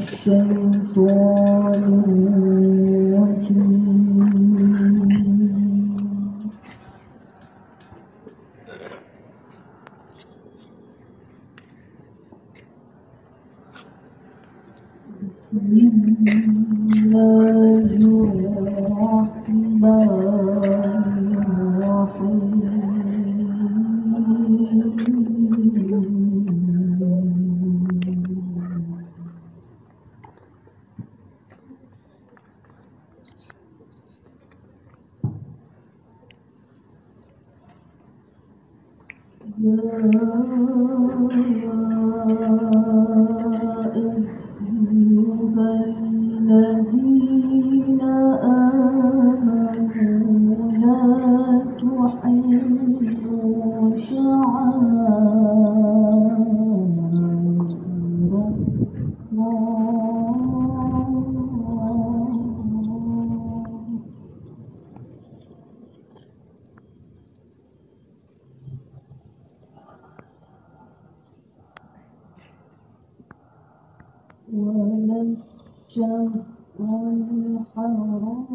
الشيطان الرجيم بسم الله الرحمن الذين آمنوا لا تحلوا شعائر ولا الشهر الحرام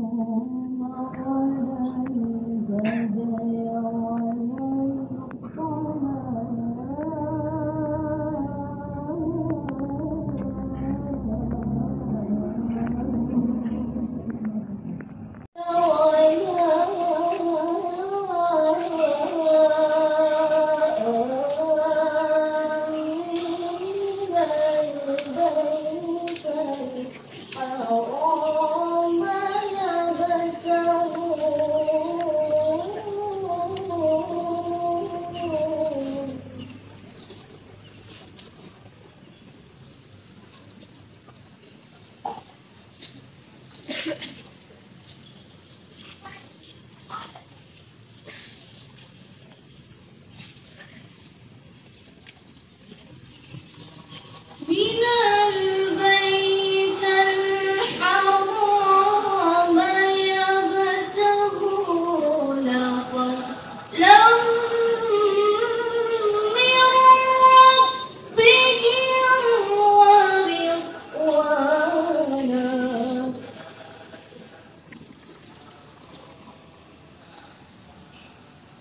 ولا الهدي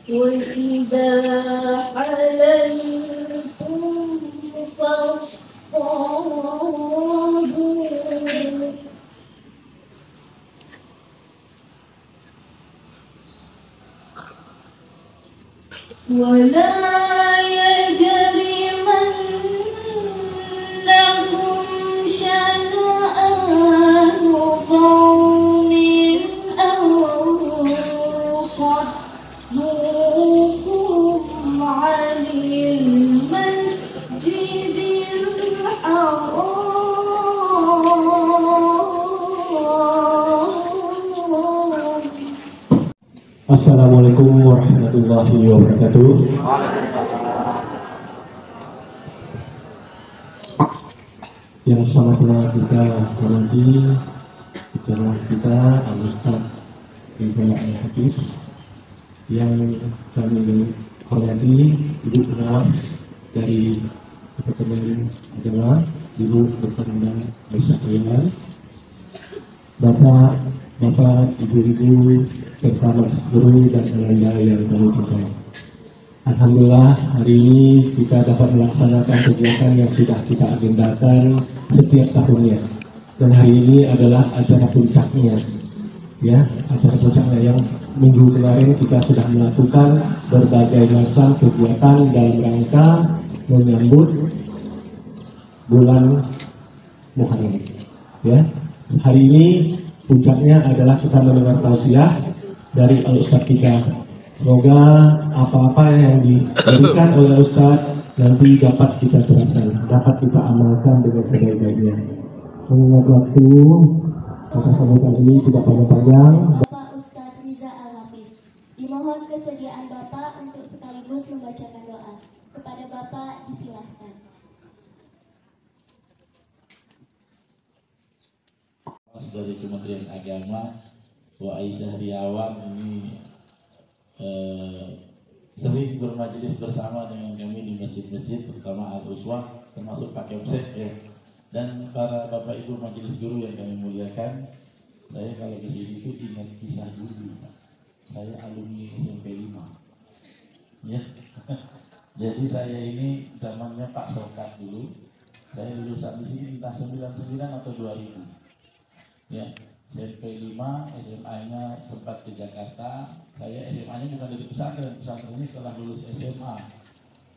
وإذا حللتم فاصطادوا ولا يجرمنكم شنآن قوم أن صدوكم عن المسجد الحرام. Assalamualaikum warahmatullahi wabarakatuh. Yang sama-sama kita hormati bicara kita Al-Ustaz Ibrahim Al-Hafiz, yang kami hormati Ibu Pengawas dari Departemen Agama, Ibu Dr. Aisyah Kaliman, Bapak, Ibu-ibu, serta Mas Guru dan tenaga yang kami cintai. Alhamdulillah, hari ini kita dapat melaksanakan kegiatan yang sudah kita agendakan setiap tahunnya. Dan hari ini adalah acara puncaknya. Ya, acara puncaknya yang minggu kemarin kita sudah melakukan berbagai macam kegiatan dalam rangka menyambut bulan Muharram. Ya, hari ini puncaknya adalah kita mendengar tausiah dari Al-Ustaz kita. Semoga apa-apa yang diberikan oleh Ustaz nanti dapat kita terapkan, dapat kita amalkan dengan sebaik-baiknya. Mengingat waktu, maka sambutan ini tidak panjang-panjang. Bapak Ustaz Riza Al-Hafiz, dimohon kesediaan Bapak untuk sekaligus membacakan doa. Kepada Bapak disilahkan. Dari Kementerian Agama, Bu Aisyah Riawan ini sering bermajelis bersama dengan kami di masjid-masjid, terutama Al-Uswah, termasuk Pak Kemset ya. Dan para bapak ibu majelis guru yang kami muliakan, saya kalau ke sini itu ingat kisah dulu. Saya alumni SMP 5. Ya. Jadi saya ini zamannya Pak Sokat dulu. Saya lulusan di sini entah 99 atau 2000. Ya. SMP 5, SMA-nya sempat ke Jakarta. Saya SMA-nya bukan dari pesantren ini setelah lulus SMA.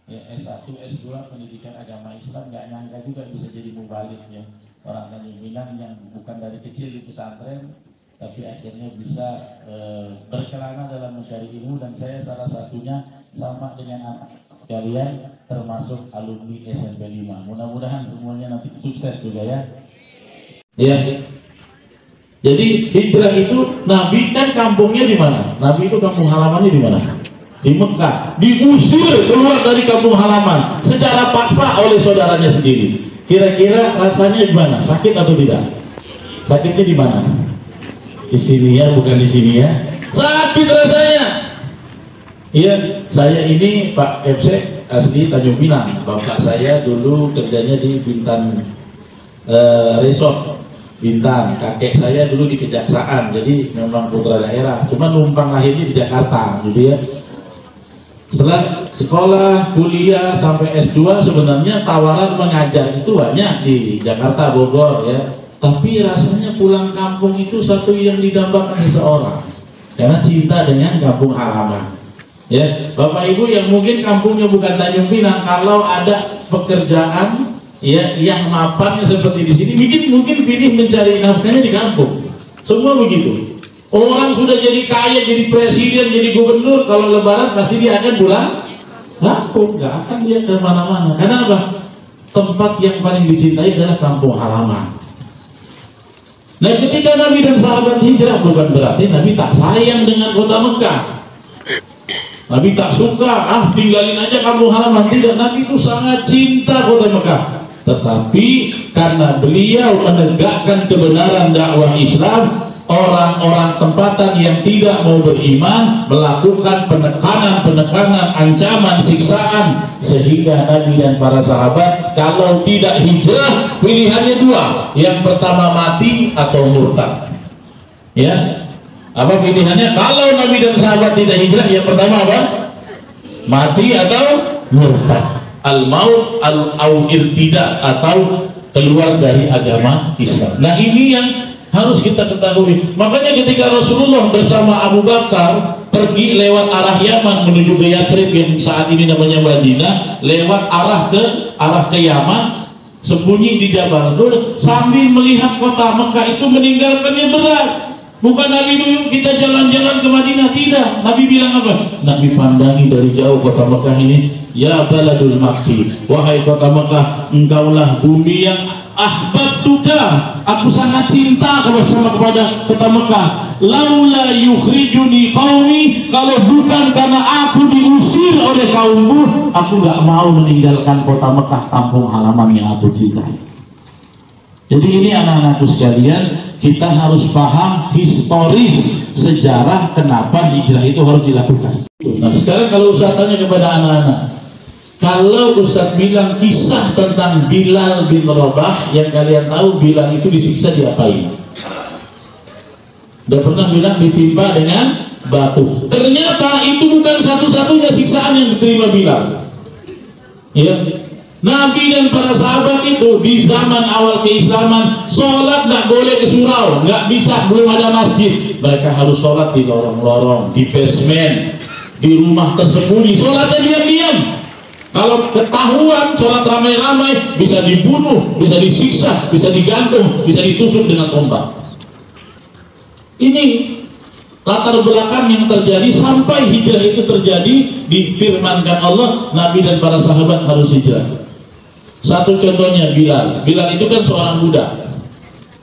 Ya, S1, S2 pendidikan agama Islam, nggak nyangka juga bisa jadi mubalik ya. Orang Tanjung Pinang yang bukan dari kecil di pesantren, tapi akhirnya bisa berkelana dalam mencari ilmu, dan saya salah satunya sama dengan anak kalian termasuk alumni SMP 5. Mudah-mudahan semuanya nanti sukses juga ya. Ya. Jadi hijrah itu Nabi kan kampungnya di mana? Nabi itu kampung halamannya di mana? Di Mekah. Diusir keluar dari kampung halaman secara paksa oleh saudaranya sendiri. Kira-kira rasanya gimana? Sakit atau tidak? Sakitnya di mana? Di sini ya, bukan di sini ya. Sakit rasanya. Iya, saya ini Pak FC asli Tanjung Pinang. Bapak saya dulu kerjanya di Bintan Resort Bintan. Kakek saya dulu di Kejaksaan, jadi memang putra daerah. Cuma numpang lahirnya di Jakarta, gitu ya. Setelah sekolah, kuliah sampai S2 sebenarnya tawaran mengajar itu banyak di Jakarta, Bogor ya. Tapi rasanya pulang kampung itu satu yang didambakan seseorang, karena cinta dengan kampung halaman. Ya, Bapak Ibu yang mungkin kampungnya bukan Tanjung Pinang, kalau ada pekerjaan ya yang mapannya seperti di sini, mungkin pilih mencari nafkahnya di kampung. Semua begitu. Orang sudah jadi kaya, jadi presiden, jadi gubernur, kalau lebaran pasti dia akan pulang kampung, nggak akan dia ke mana-mana. Karena apa? Tempat yang paling dicintai adalah kampung halaman. Nah, ketika Nabi dan sahabat hijrah, bukan berarti Nabi tak sayang dengan kota Mekah. Nabi tak suka, tinggalin aja kampung halaman. Tidak, Nabi itu sangat cinta kota Mekah. Tetapi karena beliau menegakkan kebenaran dakwah Islam, orang-orang tempatan yang tidak mau beriman melakukan penekanan, ancaman, siksaan, sehingga Nabi dan para sahabat kalau tidak hijrah pilihannya dua, yang pertama mati atau murtad. Ya, apa pilihannya? Kalau Nabi dan sahabat tidak hijrah, yang pertama apa? Mati atau murtad. Al-maut au irtidad, atau keluar dari agama Islam. Nah, ini yang harus kita ketahui. Makanya ketika Rasulullah bersama Abu Bakar pergi lewat arah Yaman menuju ke Yathrib yang saat ini namanya Madinah, lewat arah ke Yaman, sembunyi di Jabal Nur sambil melihat kota Mekah itu meninggalkannya berat. Bukan Nabi dulu kita jalan-jalan ke Madinah, tidak. Nabi bilang apa? Nabi pandangi dari jauh kota Mekah ini. Ya baladul Makki, wahai kota Mekah, engkaulah bumi yang ahbabtuka, aku sangat cinta kepada kota Mekah. Laula yukhrijuni qaumi, kalau bukan karena aku diusir oleh kaumku, aku gak mau meninggalkan kota Mekah, kampung halaman yang aku cintai. Jadi ini anak-anakku sekalian, kita harus paham historis sejarah kenapa hijrah itu harus dilakukan. Nah, sekarang kalau Ustaz tanya kepada anak-anak, kalau Ustaz bilang kisah tentang Bilal bin Rabah, yang kalian tahu Bilal itu disiksa diapain? Udah pernah bilang ditimpa dengan batu. Ternyata itu bukan satu-satunya siksaan yang diterima Bilal. Ya, Nabi dan para sahabat itu di zaman awal keislaman sholat nggak boleh ke surau, nggak bisa, belum ada masjid. Mereka harus sholat di lorong-lorong, di basement, di rumah tersembunyi. Sholatnya diam-diam. Kalau ketahuan sholat ramai-ramai, bisa dibunuh, bisa disiksa, bisa digantung, bisa ditusuk dengan tombak. Ini latar belakang yang terjadi sampai hijrah itu terjadi. Difirmankan Allah, Nabi dan para sahabat harus hijrah. Satu contohnya Bilal. Bilal itu kan seorang budak.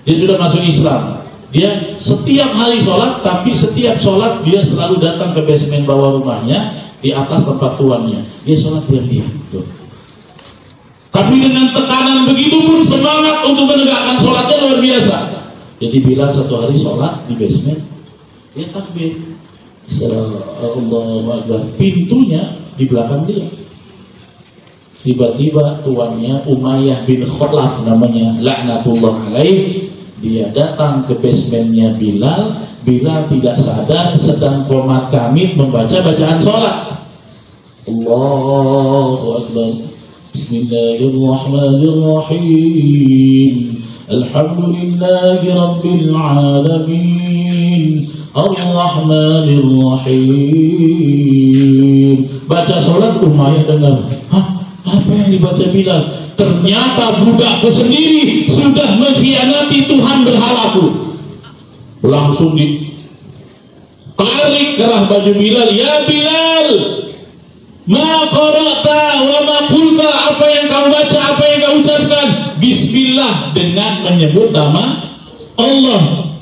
Dia sudah masuk Islam. Dia setiap hari sholat, tapi setiap sholat dia selalu datang ke basement bawah rumahnya, di atas tempat tuannya. Dia sholat diam-diam. Tapi dengan tekanan begitu pun semangat untuk menegakkan sholatnya luar biasa. Jadi Bilal satu hari sholat di basement, dia takbir, Allahu Akbar, pintunya di belakang dia. Tiba-tiba tuannya Umayyah bin Khalaf namanya, laknatullah alaih, dia datang ke basementnya Bilal. Bilal tidak sadar sedang qomat kamit membaca bacaan sholat. Allahu Akbar. Bismillahirrahmanirrahim. Alhamdulillahi Rabbil Alamin. Ar-Rahmanir-Rahim. Baca sholat, Umayyah dengar, hah? Apa yang dibaca Bilal? Ternyata budakku sendiri sudah mengkhianati Tuhan berhalaku. Langsung ditarik kerah baju Bilal. Ya Bilal, ma qara'ta wa ma qulta, apa yang kau baca, apa yang kau ucapkan? Bismillah, dengan menyebut nama Allah.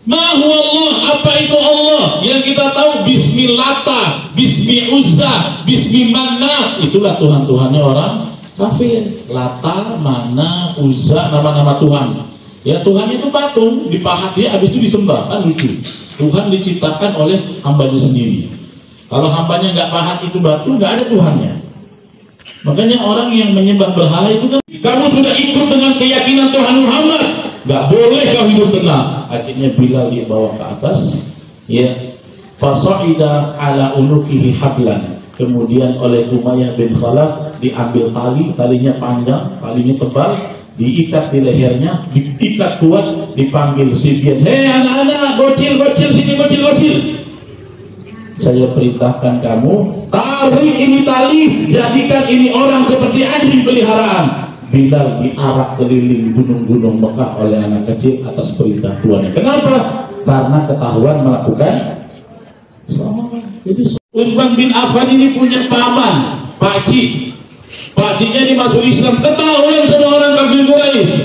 Ma huwa Allah, apa itu Allah? Yang kita tahu Bismillata, Bismi Uzza, Bismi Manna. Itulah Tuhan-Tuhannya orang kafir. Lata, Mana, Uzza, nama-nama Tuhan. Ya, Tuhannya itu patung, dipahat dia, habis itu disembah. Kan lucu. Tuhan diciptakan oleh hambanya sendiri. Kalau hambanya nggak pahat itu batu, nggak ada Tuhannya. Makanya orang yang menyembah berhala itu kan, kamu sudah ikut dengan keyakinan Tuhan Muhammad, nggak boleh kau hidup tenang. Akhirnya Bilal dibawa ke atas, ya, fasa'ida ala unukihi hablan. Kemudian oleh Umayyah bin Khalaf diambil tali, talinya panjang, talinya tebal, diikat di lehernya, diikat kuat, dipanggil Sibyan. Hei anak-anak, bocil-bocil sini, bocil-bocil. Saya perintahkan kamu, tarik ini tali, jadikan ini orang seperti anjing peliharaan. Bilal diarak keliling gunung-gunung Mekah oleh anak kecil atas perintah tuannya. Kenapa? Karena ketahuan melakukan salah. Jadi Utsman bin Affan ini punya paman, pakcik. Pakciknya dimasuk Islam, ketahuan sama orang kafir Quraisy.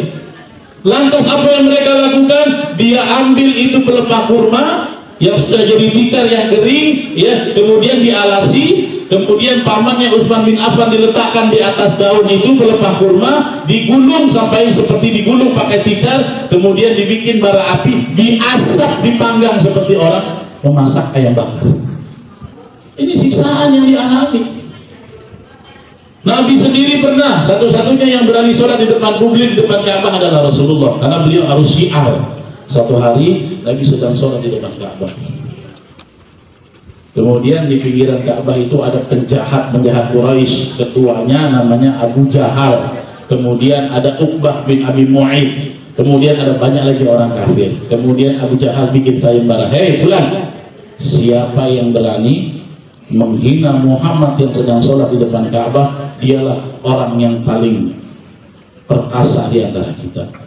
Lantas apa yang mereka lakukan? Dia ambil itu pelepah kurma yang sudah jadi tikar yang kering, ya, kemudian dialasi. Kemudian pamannya Utsman bin Affan diletakkan di atas daun itu pelepah kurma, digulung sampai seperti digulung pakai tikar, kemudian dibikin bara api, diasap, dipanggang seperti orang memasak ayam bakar. Ini siksaan yang dialami. Nabi sendiri pernah, satu-satunya yang berani sholat di depan publik, di depan Ka'bah adalah Rasulullah, karena beliau harus syiar. Satu hari Nabi sedang sholat di depan Ka'bah. Kemudian di pinggiran Ka'bah itu ada penjahat Quraisy, ketuanya namanya Abu Jahal. Kemudian ada Uqbah bin Abi Mu'aid. Kemudian ada banyak lagi orang kafir. Kemudian Abu Jahal bikin sayembara, hei fulan, siapa yang berani menghina Muhammad yang sedang sholat di depan Ka'bah, dialah orang yang paling perkasa di antara kita.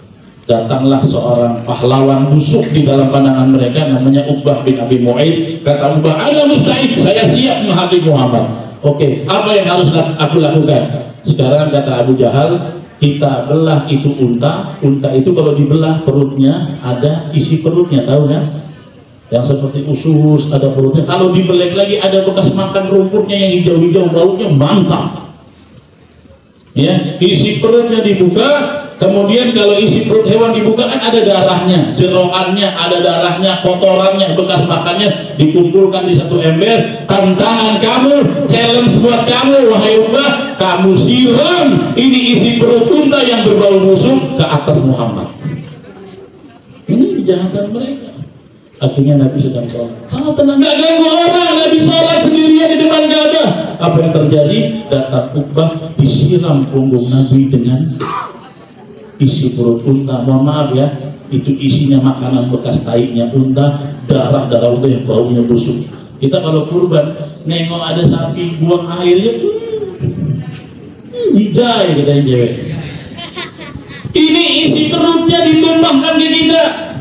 Datanglah seorang pahlawan busuk di dalam pandangan mereka, namanya Uqbah bin Abi Mu'aid. Kata Uqbah, ana musta'id, saya siap menghadapi Muhammad. Oke, apa yang harus aku lakukan? Sekarang kata Abu Jahal, kita belah itu unta. Unta itu kalau dibelah perutnya ada isi perutnya, tahu kan? Yang seperti usus ada perutnya. Kalau dibelek lagi ada bekas makan rumputnya yang hijau-hijau, baunya mantap. Ya, isi perutnya dibuka. Kemudian kalau isi perut hewan dibuka kan ada darahnya, jeroannya, ada darahnya, kotorannya, bekas makannya dikumpulkan di satu ember. Tantangan kamu, challenge buat kamu, wahai Uqbah, kamu siram ini isi perut unta yang berbau busuk ke atas Muhammad. Ini kejahatan mereka. Akhirnya Nabi sedang sholat, sangat tenang, gak ganggu orang. Nabi sholat sendirian di depan Ka'bah. Apa yang terjadi? Datang Uqbah, disiram punggung Nabi dengan isi perut unta. Mohon maaf ya, itu isinya makanan bekas taiknya unta, darah unta yang baunya busuk. Kita kalau kurban nengok ada sapi buang airnya, jijai kita yang cewek. Ini isi perutnya ditumpahkan di kita.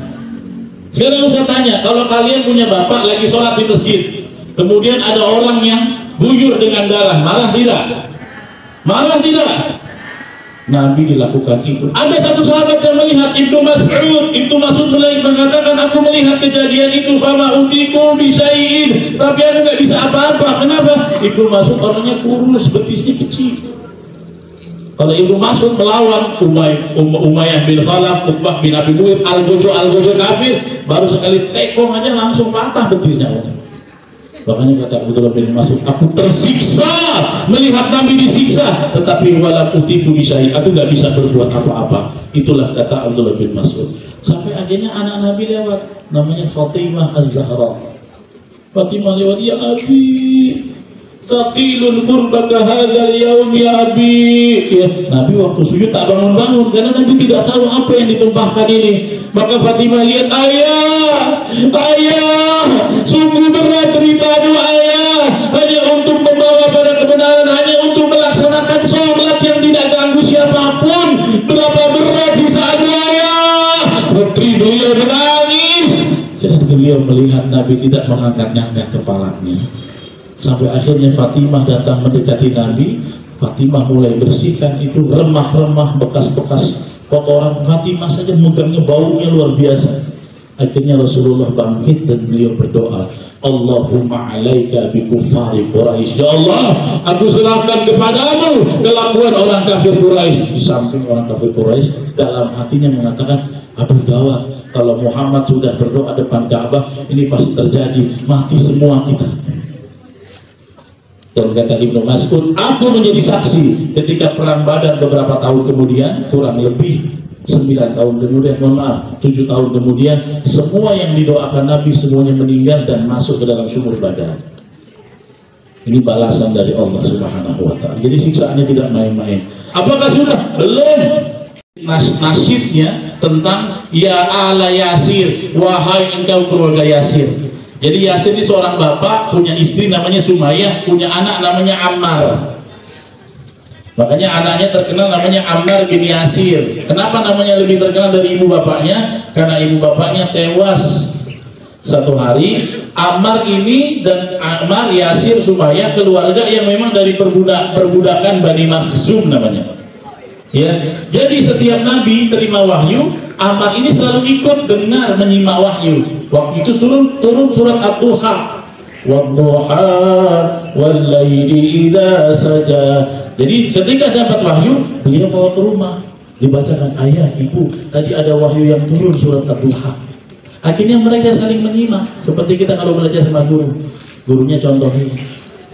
Sekarang saya tanya, kalau kalian punya bapak lagi sholat di masjid, kemudian ada orang yang buyur dengan darah, marah tidak? Marah tidak? Nabi dilakukan itu. Ada satu sahabat yang melihat, Ibnu Mas'ud mengatakan, aku melihat kejadian itu, fama utiku bisyai'in, tapi aku nggak bisa apa-apa. Kenapa? Ibnu Mas'ud orangnya kurus, betisnya kecil. Kalau Ibnu Mas'ud melawan Umayyah bin Khalaf, Uqbah bin Abi Mu'aid, al-gojo kafir, baru sekali tekong aja langsung patah betisnya. Makanya kata Abdullah bin Mas'ud, aku tersiksa melihat Nabi disiksa, tetapi wala utitu bisyai, aku nggak bisa berbuat apa-apa. Itulah kata Abdullah bin Mas'ud. Sampai akhirnya anak Nabi lewat, namanya Fatimah Az-Zahra. Fatimah lewat, ya Abi, thaqilun qurbaka hadzal yaum ya Abi. Ya, Nabi waktu sujud tak bangun-bangun karena Nabi tidak tahu apa yang ditumpahkan ini. Maka Fatimah lihat, ayah, sungguh berat deritamu ayah, hanya untuk membawa pada kebenaran, hanya untuk melaksanakan sholat yang tidak ganggu siapapun. Berapa berat sisaanmu ayah. Putri beliau menangis karena beliau melihat Nabi tidak mengangkat-ngangkat kepalanya. Sampai akhirnya Fatimah datang mendekati Nabi. Fatimah mulai bersihkan itu remah-remah, bekas-bekas kotoran. Fatimah saja megangnya baunya luar biasa. Akhirnya Rasulullah bangkit dan beliau berdoa, Allahumma alaika bi kuffari Quraisy. Ya Allah, aku serahkan kepadamu kelakuan orang kafir Quraisy. Di samping orang kafir Quraisy, dalam hatinya mengatakan, aduh gawat, kalau Muhammad sudah berdoa depan Ka'bah, ini pasti terjadi, mati semua kita. Dan kata Ibnu Mas'ud, aku menjadi saksi ketika perang Badar beberapa tahun kemudian, kurang lebih 9 tahun kemudian, 7 tahun kemudian, semua yang didoakan Nabi semuanya meninggal dan masuk ke dalam sumur Badar. Ini balasan dari Allah Subhanahu wa ta'ala. Jadi siksaannya tidak main-main. Apakah sudah? Belum. Nasibnya tentang ya ala Yasir, wahai engkau keluarga Yasir. Jadi Yasir ini seorang bapak, punya istri namanya Sumayyah, punya anak namanya Ammar. Makanya anaknya terkenal namanya Ammar bin Yasir. Kenapa namanya lebih terkenal dari ibu bapaknya? Karena ibu bapaknya tewas satu hari. Ammar ini dan Ammar, Yasir, Sumayyah keluarga yang memang dari perbudakan Bani Makhzum namanya. Ya, jadi setiap Nabi terima wahyu, Ammar ini selalu ikut dengar menyimak wahyu. Waktu itu turun surat Ad-Duha. Wadduha wal laili idza saja. Jadi ketika dapat wahyu, beliau bawa ke rumah, dibacakan, ayah, ibu, tadi ada wahyu yang turun surat Ad-Duha. Akhirnya mereka saling menyimak, seperti kita kalau belajar sama guru. Gurunya contohin.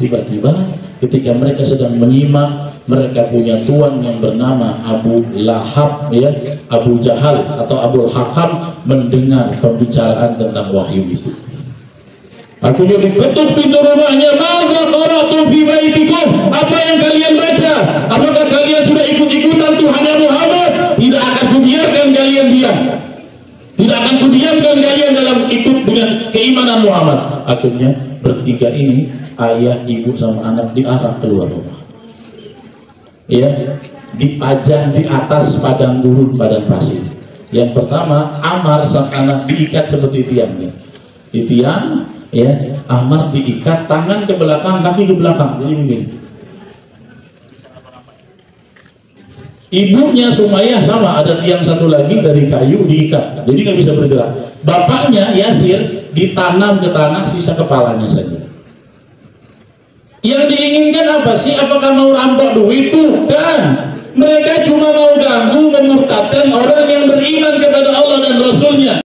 Tiba-tiba ketika mereka sedang menyimak, mereka punya tuan yang bernama Abu Lahab, ya, Abu Jahal atau Abu Hakam mendengar pembicaraan tentang wahyu itu. Akhirnya diketuk pintu rumahnya, "Madza qara'tum fi baitikum?" Apa yang kalian baca? Apakah kalian sudah ikut-ikutan Tuhannya Muhammad? Tidak akan kubiarkan kalian diam. Tidak akan kudiamkan kalian dalam ikut dengan keimanan Muhammad. Akhirnya bertiga ini, ayah, ibu sama anak diarak keluar rumah. Ya, dipajang di atas padang gurun, padang pasir. Yang pertama, Ammar sang anak diikat seperti tiangnya. Di tiang, ya, Ammar diikat, tangan ke belakang, kaki ke belakang, jadi begini. Ibunya Sumayyah sama, ada tiang satu lagi dari kayu diikat, jadi nggak bisa bergerak. Bapaknya Yasir ditanam ke tanah, sisa kepalanya saja. Yang diinginkan apa sih? Apakah mau rampok duit? Bukan. Mereka cuma mau ganggu, memurtadkan orang yang beriman kepada Allah dan Rasulnya.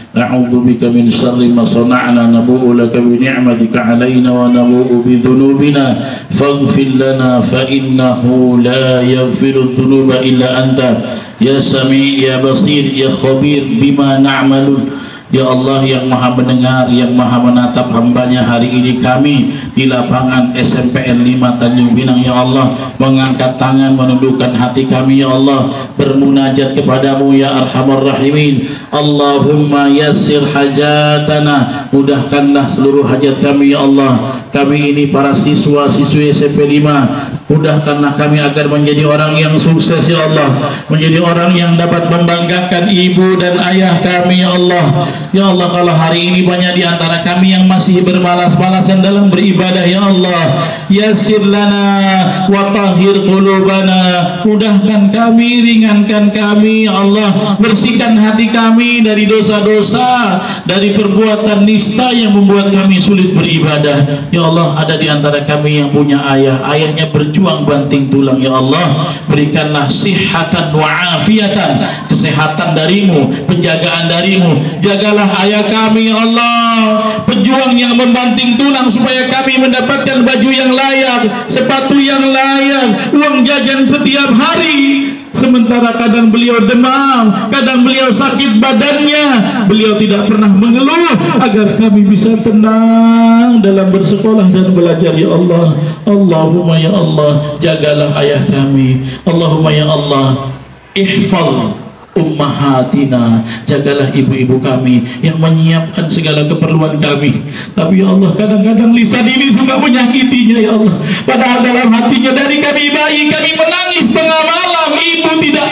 Na'udzu bika min syarri ma sana'na, nabu'u laka bi ni'matika 'alaina wa nabu'u bi dzunubina faghfir lana fa innahu la yaghfiru dzunuba illa anta ya sami' ya basir ya khabir bima na'malun. Ya Allah yang maha mendengar, yang maha menatap hambanya hari ini, kami di lapangan SMPN 5 Tanjung Pinang, ya Allah, mengangkat tangan, menundukkan hati kami, ya Allah, bermunajat kepadamu, ya Arhamar Rahimin. Allahumma yassir hajatana, mudahkanlah seluruh hajat kami, ya Allah. Kami ini para siswa-siswi SMP 5, mudahkanlah kami agar menjadi orang yang sukses, ya Allah, menjadi orang yang dapat membanggakan ibu dan ayah kami, ya Allah. Ya Allah, kalau hari ini banyak di antara kami yang masih bermalas-malasan dalam beribadah, ya Allah, yassir lana wa tahhir qulubana, mudahkan kami, ringankan kami, ya Allah, bersihkan hati kami dari dosa-dosa, dari perbuatan nista yang membuat kami sulit beribadah. Ya Allah, ada di antara kami yang punya ayah, ayahnya berjuang banting tulang, ya Allah, berikanlah sihatan wa afiatan, kesehatan darimu, penjagaan darimu, jagalah jagalah ayah kami ya Allah, pejuang yang membanting tulang supaya kami mendapatkan baju yang layak, sepatu yang layak, uang jajan setiap hari. Sementara kadang beliau demam, kadang beliau sakit badannya, beliau tidak pernah mengeluh agar kami bisa tenang dalam bersekolah dan belajar ya Allah. Allahumma ya Allah, jagalah ayah kami. Allahumma ya Allah, ihfaz ummahatina, jagalah ibu-ibu kami yang menyiapkan segala keperluan kami. Tapi ya Allah, kadang-kadang lisan ini suka menyakitinya ya Allah. Padahal dalam hatinya dari kami bayi, kami menangis tengah malam, ibu tidak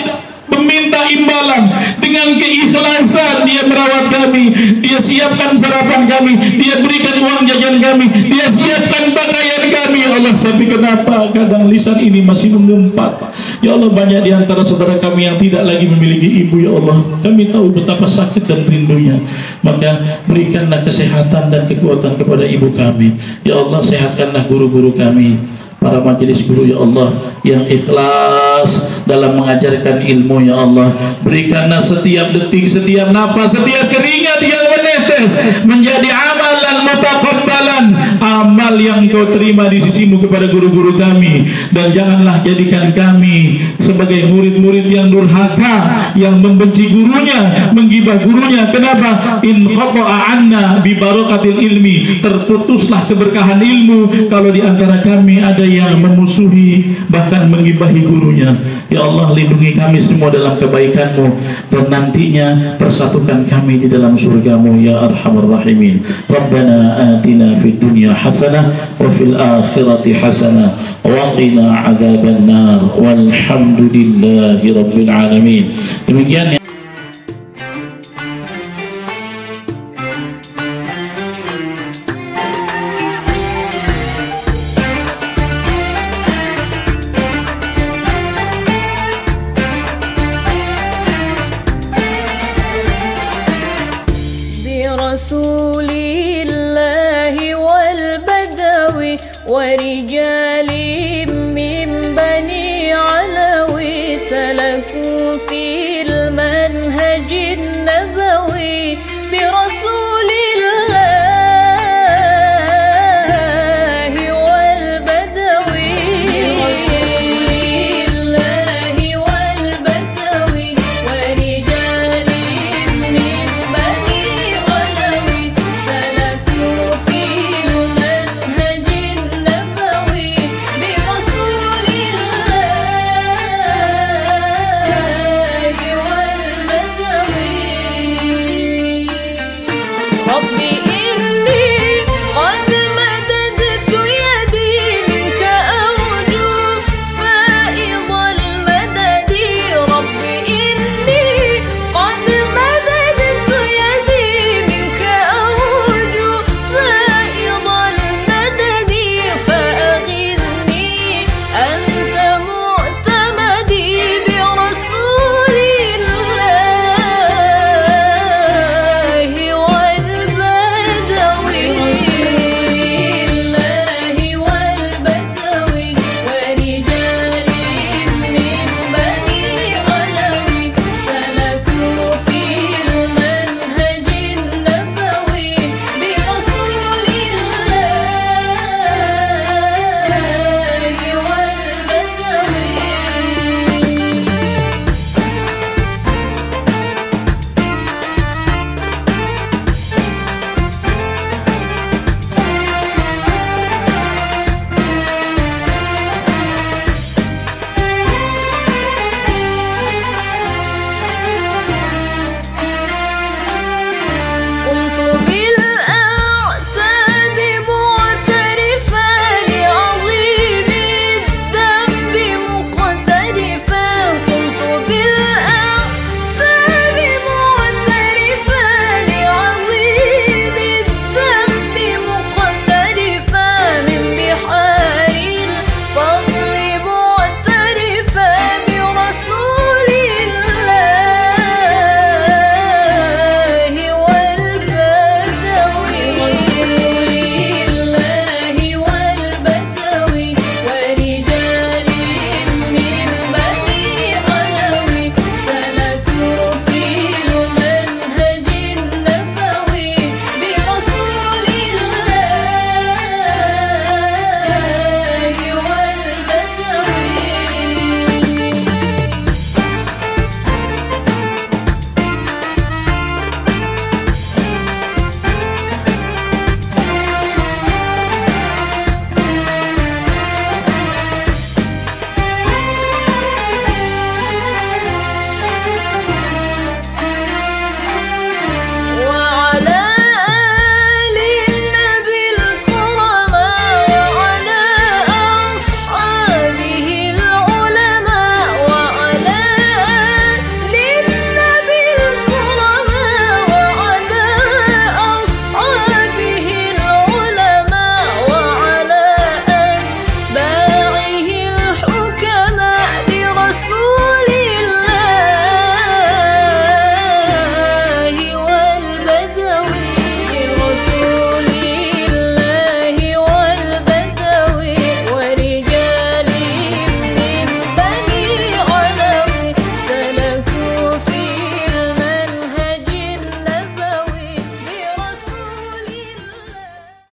meminta imbalan. Dengan keikhlasan dia merawat kami, dia siapkan sarapan kami, dia berikan uang jajan kami, dia siapkan pakaian kami ya Allah. Tapi kenapa kadang lisan ini masih mengumpat ya Allah? Banyak di antara saudara kami yang tidak lagi memiliki ibu ya Allah. Kami tahu betapa sakit dan rindunya. Maka berikanlah kesehatan dan kekuatan kepada ibu kami ya Allah. Sehatkanlah guru-guru kami, para majelis guru ya Allah, yang ikhlas dalam mengajarkan ilmu ya Allah. Berikanlah setiap detik, setiap nafas, setiap keringat yang menetes menjadi amalan mutaqabbalan, amal yang Kau terima di sisimu kepada guru-guru kami. Dan janganlah jadikan kami sebagai murid-murid yang durhaka, yang membenci gurunya, menggibah gurunya. Kenapa? In qata'a anna bi barakatil ilmi, terputuslah keberkahan ilmu kalau di antara kami ada yang memusuhi bahkan menggibahi gurunya. Ya Allah, lindungi kami semua dalam kebaikan-Mu, dan nantinya persatukan kami di dalam surga-Mu ya arhamar rahimin. Rabbana atina fid dunya hasanah wa fil akhirati hasanah wa qina adzaban nar walhamdulillahi rabbil alamin. Demikian ya. برسول